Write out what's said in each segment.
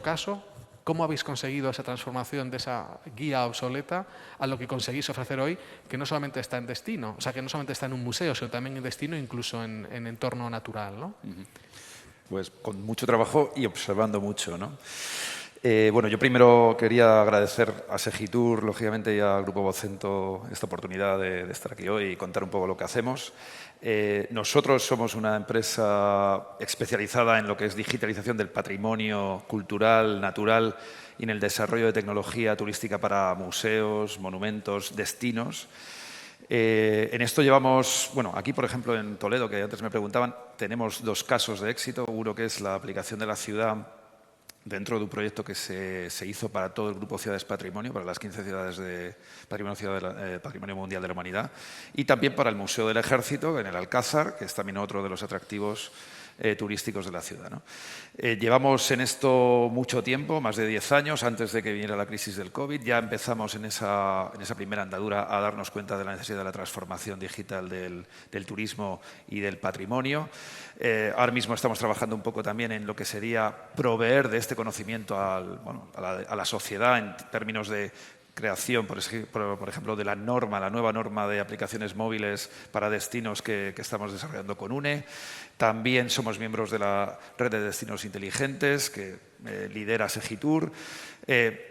caso, ¿cómo habéis conseguido esa transformación de esa guía obsoleta a lo que conseguís ofrecer hoy, que no solamente está en destino, o sea, que no solamente está en un museo, sino también en destino, incluso en entorno natural, ¿no? Pues con mucho trabajo y observando mucho, ¿no? Bueno, yo primero quería agradecer a Segitur, lógicamente, y al Grupo Vocento esta oportunidad de estar aquí hoy y contar un poco lo que hacemos. Nosotros somos una empresa especializada en lo que es digitalización del patrimonio cultural, natural y en el desarrollo de tecnología turística para museos, monumentos, destinos. En esto llevamos, bueno, aquí por ejemplo en Toledo, que antes me preguntaban, tenemos 2 casos de éxito. Uno que es la aplicación de la ciudad dentro de un proyecto que se hizo para todo el Grupo Ciudades Patrimonio, para las 15 ciudades de Patrimonio Mundial de la Humanidad, y también para el Museo del Ejército, en el Alcázar, que es también otro de los atractivos turísticos de la ciudad, ¿no? Llevamos en esto mucho tiempo, más de 10 años, antes de que viniera la crisis del COVID. Ya empezamos en esa primera andadura a darnos cuenta de la necesidad de la transformación digital del turismo y del patrimonio. Ahora mismo estamos trabajando un poco también en lo que sería proveer de este conocimiento a la sociedad en términos de creación, por ejemplo, de la nueva norma de aplicaciones móviles para destinos que estamos desarrollando con UNE. También somos miembros de la red de destinos inteligentes que lidera Segitur.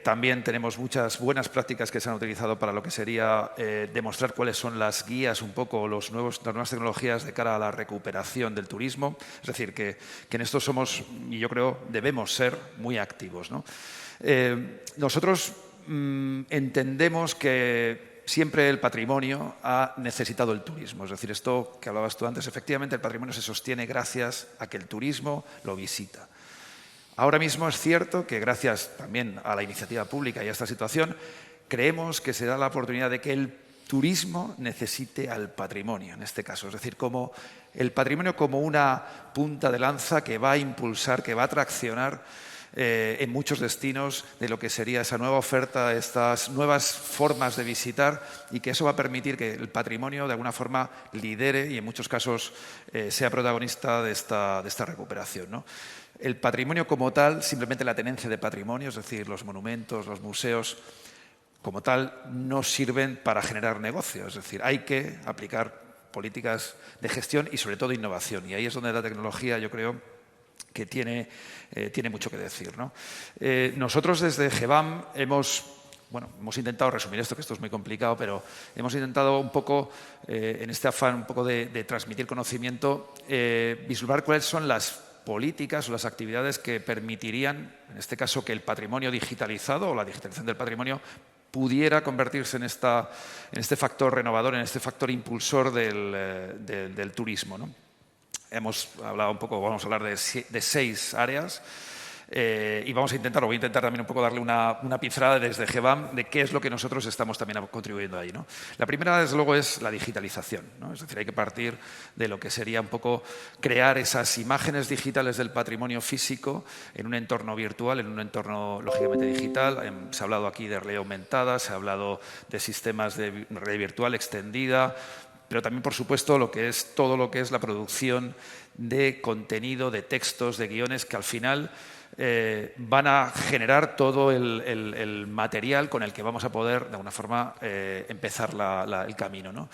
También tenemos muchas buenas prácticas que se han utilizado para lo que sería demostrar cuáles son las guías, un poco las nuevas tecnologías de cara a la recuperación del turismo. Es decir, que en esto somos, y yo creo, debemos ser muy activos, ¿no? Nosotros entendemos que siempre el patrimonio ha necesitado el turismo. Es decir, esto que hablabas tú antes, efectivamente el patrimonio se sostiene gracias a que el turismo lo visita. Ahora mismo es cierto que gracias también a la iniciativa pública y a esta situación, creemos que se da la oportunidad de que el turismo necesite al patrimonio, en este caso. Es decir, como el patrimonio como una punta de lanza que va a impulsar, que va a traccionar en muchos destinos de lo que sería esa nueva oferta, estas nuevas formas de visitar, y que eso va a permitir que el patrimonio de alguna forma lidere y en muchos casos sea protagonista de esta recuperación, ¿no? El patrimonio como tal, simplemente la tenencia de patrimonio, es decir, los monumentos, los museos, como tal, no sirven para generar negocio. Es decir, hay que aplicar políticas de gestión y sobre todo innovación. Y ahí es donde la tecnología, yo creo, que tiene mucho que decir, ¿no? Nosotros desde GEVAM hemos intentado resumir esto, que esto es muy complicado, pero hemos intentado un poco, en este afán un poco de transmitir conocimiento, vislumbrar cuáles son las políticas o las actividades que permitirían, en este caso, que el patrimonio digitalizado o la digitalización del patrimonio pudiera convertirse en este factor renovador, en este factor impulsor del turismo, ¿no? Hemos hablado un poco, vamos a hablar de 6 áreas y voy a intentar también un poco darle una pincelada desde GEVAM de qué es lo que nosotros estamos también contribuyendo ahí, ¿no? La primera, desde luego, es la digitalización, ¿no? Es decir, hay que partir de lo que sería un poco crear esas imágenes digitales del patrimonio físico en un entorno virtual, en un entorno lógicamente digital. Se ha hablado aquí de realidad aumentada, se ha hablado de sistemas de realidad virtual extendida, pero también, por supuesto, todo lo que es la producción de contenido, de textos, de guiones, que al final van a generar todo el material con el que vamos a poder, de alguna forma, empezar el camino, ¿no?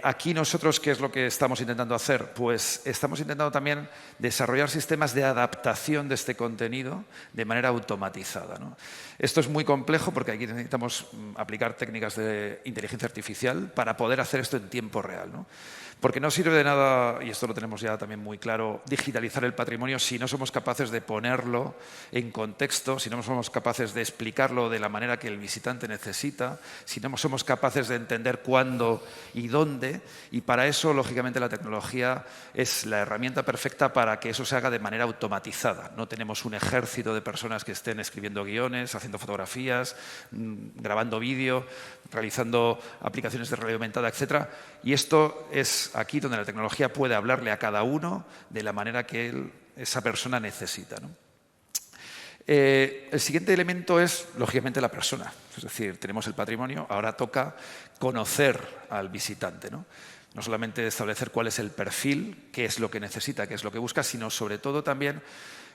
Aquí nosotros, ¿qué es lo que estamos intentando hacer? Pues estamos intentando también desarrollar sistemas de adaptación de este contenido de manera automatizada, ¿no? Esto es muy complejo porque aquí necesitamos aplicar técnicas de inteligencia artificial para poder hacer esto en tiempo real, ¿no? Porque no sirve de nada, y esto lo tenemos ya también muy claro, digitalizar el patrimonio si no somos capaces de ponerlo en contexto, si no somos capaces de explicarlo de la manera que el visitante necesita, si no somos capaces de entender cuándo y dónde, y para eso, lógicamente, la tecnología es la herramienta perfecta para que eso se haga de manera automatizada. No tenemos un ejército de personas que estén escribiendo guiones, haciendo fotografías, grabando vídeo, realizando aplicaciones de realidad aumentada, etcétera. Y esto es aquí donde la tecnología puede hablarle a cada uno de la manera que esa persona necesita, ¿no? El siguiente elemento es, lógicamente, la persona. Es decir, tenemos el patrimonio, ahora toca conocer al visitante, ¿no? No solamente establecer cuál es el perfil, qué es lo que necesita, qué es lo que busca, sino sobre todo también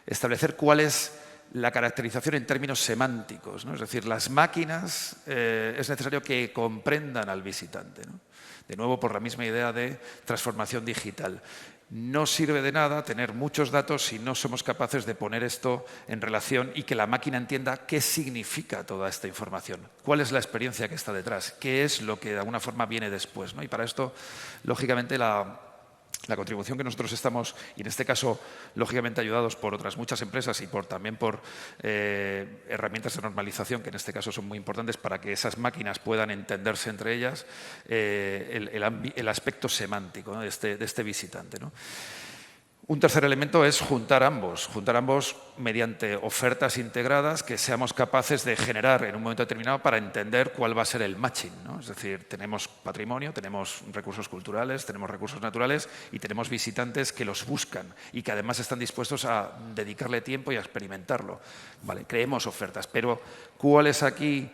establecer cuál es la caracterización en términos semánticos, ¿no? Es decir, las máquinas es necesario que comprendan al visitante, ¿no? De nuevo, por la misma idea de transformación digital. No sirve de nada tener muchos datos si no somos capaces de poner esto en relación y que la máquina entienda qué significa toda esta información, cuál es la experiencia que está detrás, qué es lo que de alguna forma viene después, ¿no? Y para esto, lógicamente, la contribución que nosotros estamos, y en este caso, lógicamente ayudados por otras muchas empresas y también por herramientas de normalización, que en este caso son muy importantes para que esas máquinas puedan entenderse entre ellas, el aspecto semántico, ¿no? de este visitante, ¿no? Un tercer elemento es juntar ambos mediante ofertas integradas que seamos capaces de generar en un momento determinado para entender cuál va a ser el matching, ¿no? Es decir, tenemos patrimonio, tenemos recursos culturales, tenemos recursos naturales y tenemos visitantes que los buscan y que además están dispuestos a dedicarle tiempo y a experimentarlo. Vale, creemos ofertas, pero ¿cuál es aquí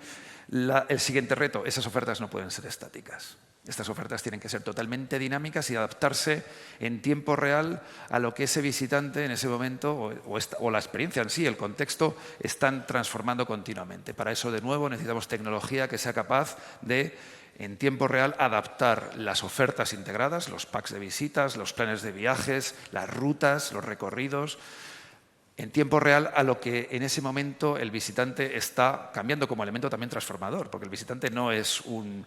el siguiente reto? Esas ofertas no pueden ser estáticas. Estas ofertas tienen que ser totalmente dinámicas y adaptarse en tiempo real a lo que ese visitante en ese momento o la experiencia en sí, el contexto, están transformando continuamente. Para eso, de nuevo, necesitamos tecnología que sea capaz de, en tiempo real, adaptar las ofertas integradas, los packs de visitas, los planes de viajes, las rutas, los recorridos, en tiempo real a lo que en ese momento el visitante está cambiando como elemento también transformador, porque el visitante no es un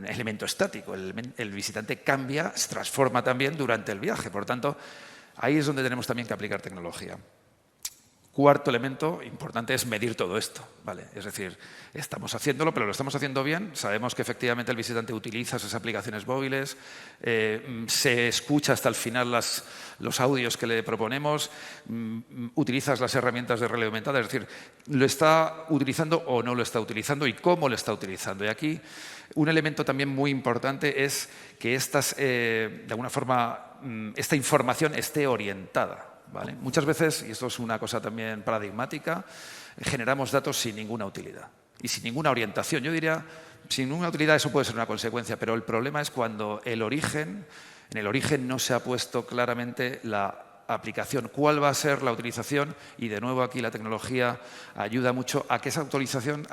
elemento estático, el visitante cambia, se transforma también durante el viaje. Por tanto, ahí es donde tenemos también que aplicar tecnología. Cuarto elemento importante es medir todo esto, ¿vale? Es decir, estamos haciéndolo, pero lo estamos haciendo bien. Sabemos que efectivamente el visitante utiliza esas aplicaciones móviles, se escucha hasta el final los audios que le proponemos, utilizas las herramientas de realidad aumentada, es decir, ¿lo está utilizando o no lo está utilizando y cómo lo está utilizando? Y aquí un elemento también muy importante es que de alguna forma, esta información esté orientada. ¿Vale? Muchas veces, y esto es una cosa también paradigmática, generamos datos sin ninguna utilidad y sin ninguna orientación. Yo diría, sin ninguna utilidad eso puede ser una consecuencia, pero el problema es cuando en el origen no se ha puesto claramente la aplicación, cuál va a ser la utilización, y de nuevo aquí la tecnología ayuda mucho a que esa utilización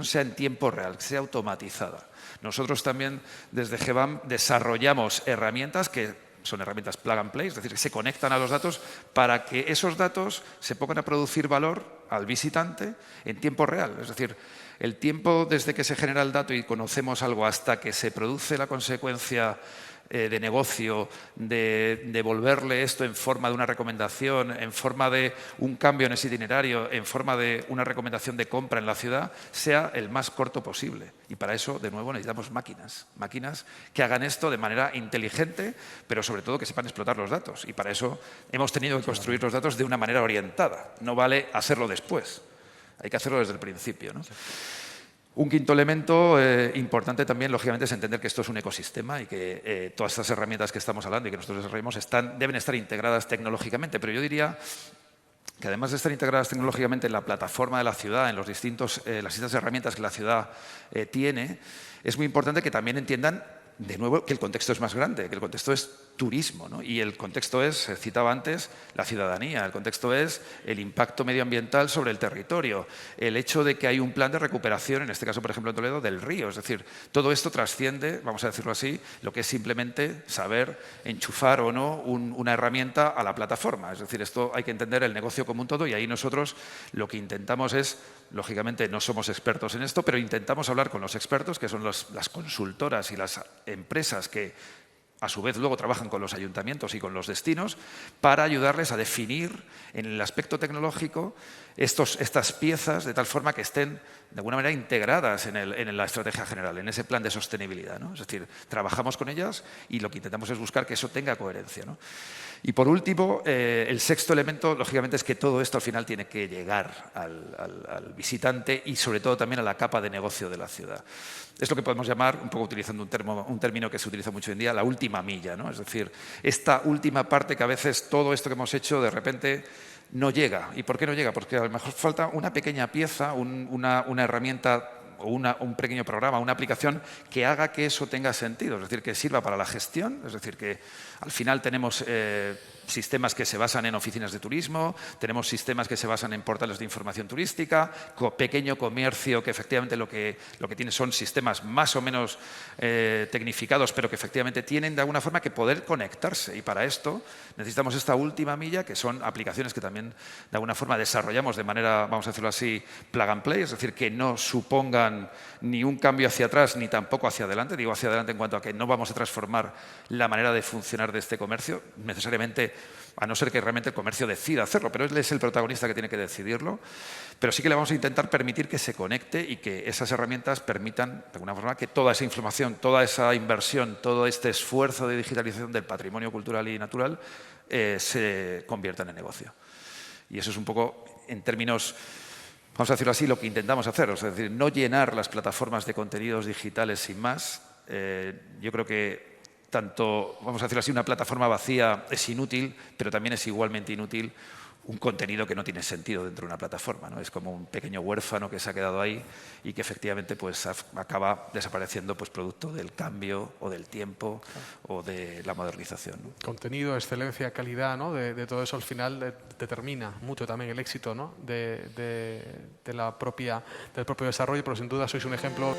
sea en tiempo real, que sea automatizada. Nosotros también desde GBAM desarrollamos herramientas que son herramientas plug and play, es decir, que se conectan a los datos para que esos datos se pongan a producir valor al visitante en tiempo real. Es decir, el tiempo desde que se genera el dato y conocemos algo hasta que se produce la consecuencia de negocio, de devolverle esto en forma de una recomendación, en forma de un cambio en ese itinerario, en forma de una recomendación de compra en la ciudad, sea el más corto posible. Y para eso, de nuevo, necesitamos máquinas que hagan esto de manera inteligente, pero sobre todo que sepan explotar los datos. Y para eso hemos tenido que construir los datos de una manera orientada. No vale hacerlo después, hay que hacerlo desde el principio, ¿no? Un quinto elemento importante también, lógicamente, es entender que esto es un ecosistema y que todas estas herramientas que estamos hablando y que nosotros desarrollamos deben estar integradas tecnológicamente. Pero yo diría que además de estar integradas tecnológicamente en la plataforma de la ciudad, en las distintas herramientas que la ciudad tiene, es muy importante que también entiendan, de nuevo, que el contexto es más grande, que el contexto es turismo, ¿no? Y el contexto es, se citaba antes, la ciudadanía, el contexto es el impacto medioambiental sobre el territorio, el hecho de que hay un plan de recuperación, en este caso, por ejemplo, en Toledo, del río. Es decir, todo esto trasciende, vamos a decirlo así, lo que es simplemente saber enchufar o no una herramienta a la plataforma. Es decir, esto hay que entender el negocio como un todo, y ahí nosotros lo que intentamos es, lógicamente no somos expertos en esto, pero intentamos hablar con los expertos, que son las consultoras y las empresas que a su vez luego trabajan con los ayuntamientos y con los destinos, para ayudarles a definir en el aspecto tecnológico estas piezas de tal forma que estén de alguna manera integradas en la estrategia general, en ese plan de sostenibilidad, ¿no? Es decir, trabajamos con ellas y lo que intentamos es buscar que eso tenga coherencia, ¿no? Y por último, el sexto elemento, lógicamente, es que todo esto al final tiene que llegar al visitante y sobre todo también a la capa de negocio de la ciudad. Es lo que podemos llamar, un poco utilizando un término que se utiliza mucho hoy en día, la última milla, ¿no? Es decir, esta última parte que a veces todo esto que hemos hecho de repente no llega. ¿Y por qué no llega? Porque a lo mejor falta una pequeña pieza, una herramienta o un pequeño programa, una aplicación que haga que eso tenga sentido, es decir, que sirva para la gestión, es decir, que al final tenemos sistemas que se basan en oficinas de turismo, tenemos sistemas que se basan en portales de información turística, pequeño comercio que efectivamente lo que tiene son sistemas más o menos tecnificados, pero que efectivamente tienen de alguna forma que poder conectarse. Y para esto necesitamos esta última milla, que son aplicaciones que también de alguna forma desarrollamos de manera, vamos a decirlo así, plug and play, es decir, que no supongan ni un cambio hacia atrás ni tampoco hacia adelante. Digo hacia adelante en cuanto a que no vamos a transformar la manera de funcionar de este comercio necesariamente, a no ser que realmente el comercio decida hacerlo, pero él es el protagonista que tiene que decidirlo. Pero sí que le vamos a intentar permitir que se conecte y que esas herramientas permitan, de alguna forma, que toda esa información, toda esa inversión, todo este esfuerzo de digitalización del patrimonio cultural y natural se conviertan en negocio. Y eso es un poco, en términos, vamos a decirlo así, lo que intentamos hacer. Es decir, no llenar las plataformas de contenidos digitales sin más. Yo creo que tanto, vamos a decirlo así, una plataforma vacía es inútil, pero también es igualmente inútil un contenido que no tiene sentido dentro de una plataforma, ¿no? Es como un pequeño huérfano que se ha quedado ahí y que efectivamente pues, acaba desapareciendo pues, producto del cambio o del tiempo o de la modernización, ¿no? Contenido, excelencia, calidad, ¿no? De todo eso al final determina mucho también el éxito, ¿no? del propio desarrollo, pero sin duda sois un ejemplo.